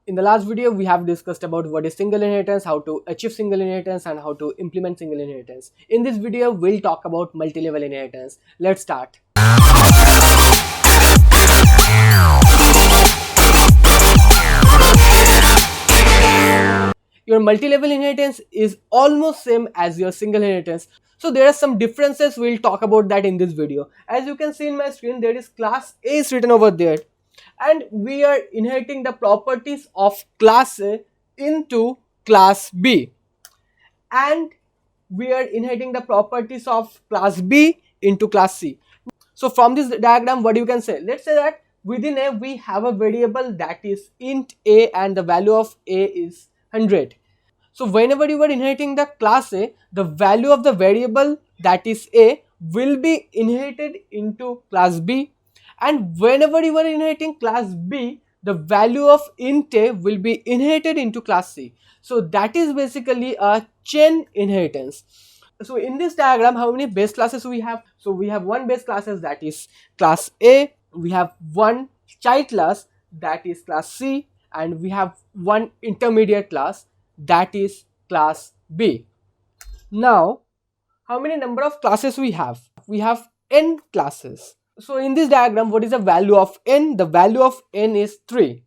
In the last video, we have discussed about what is single inheritance, how to achieve single inheritance, and how to implement single inheritance. In this video, we'll talk about multi-level inheritance. Let's start. Your multi-level inheritance is almost same as your single inheritance. So there are some differences. We'll talk about that in this video. As you can see in my screen, there is class A is written over there, and we are inheriting the properties of class A into class B, and we are inheriting the properties of class B into class C. So from this diagram, what you can say, let's say that within A we have a variable that is int A and the value of A is 100. So whenever you are inheriting the class A, the value of the variable that is A will be inherited into class B, and whenever you are inheriting class B, the value of int A will be inherited into class C. So that is basically a chain inheritance. So in this diagram, how many base classes we have? So we have one base classes, that is class A, we have one child class, that is class C, and we have one intermediate class, that is class B. Now, how many number of classes we have? We have n classes. So in this diagram, what is the value of n? The value of n is 3.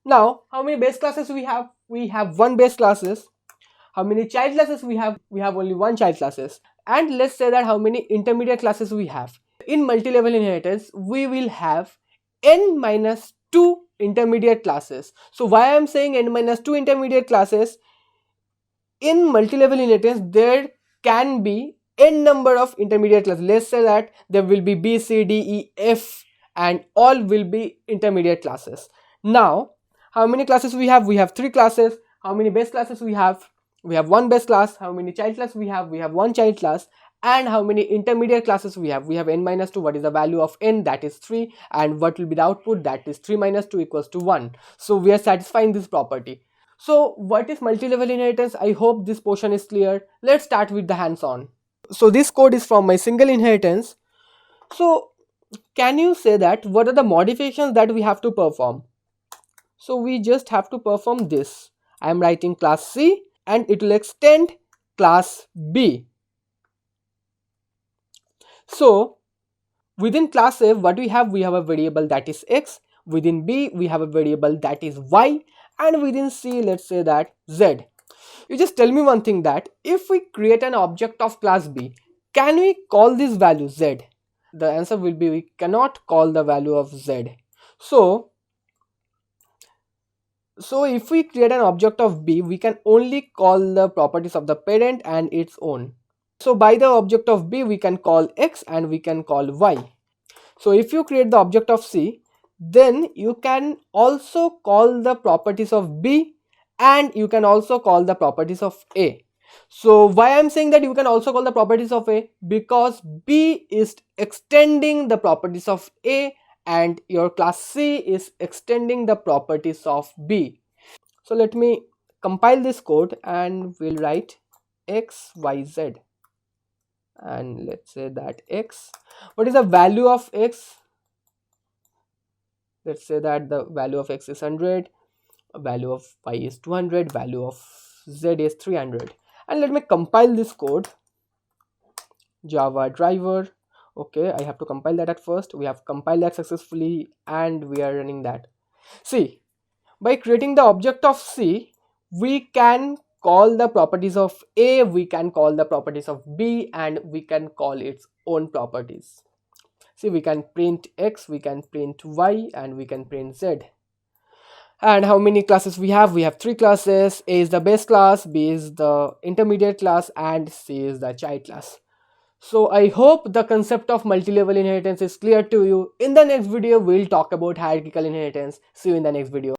Now, how many base classes we have? We have one base classes. How many child classes we have? We have only one child classes. And let's say that how many intermediate classes we have. In multi-level inheritance, we will have n minus 2 intermediate classes. So why I am saying n minus 2 intermediate classes? In multi-level inheritance, there can be n number of intermediate classes. Let's say that there will be B, C, D, E, F, and all will be intermediate classes. Now, how many classes we have? We have 3 classes. How many base classes we have? We have one base class. How many child class we have? We have one child class. And how many intermediate classes we have? We have n minus 2. What is the value of n? That is 3. And what will be the output? That is 3 minus 2 equals to 1. So we are satisfying this property. So what is multi-level inheritance? I hope this portion is clear. Let's start with the hands-on. So this code is from my single inheritance. So can you say that what are the modifications that we have to perform? So we just have to perform this. I am writing class C and it will extend class B. So within class A, what we have a variable that is X. Within B, we have a variable that is Y. And within C, let's say that Z. You just tell me one thing, that if we create an object of class B, can we call this value Z? The answer will be we cannot call the value of Z. So if we create an object of B, we can only call the properties of the parent and its own. So by the object of B, we can call X and we can call Y. So if you create the object of C, then you can also call the properties of B and you can also call the properties of A. So why I'm saying that you can also call the properties of A? Because B is extending the properties of A and your class C is extending the properties of B. So let me compile this code and we'll write X, Y, Z. And let's say that X, what is the value of X? Let's say that the value of X is 100, value of Y is 200, value of Z is 300. And let me compile this code. Java driver. Okay, I have to compile that at first. We have compiled that successfully and we are running that. See, by creating the object of C, we can call the properties of A, we can call the properties of B, and we can call its own properties. See, we can print X, we can print Y, and we can print Z. And how many classes we have? We have 3 classes. A is the base class, B is the intermediate class, and C is the child class. So I hope the concept of multi-level inheritance is clear to you. In the next video, we'll talk about hierarchical inheritance. See you in the next video.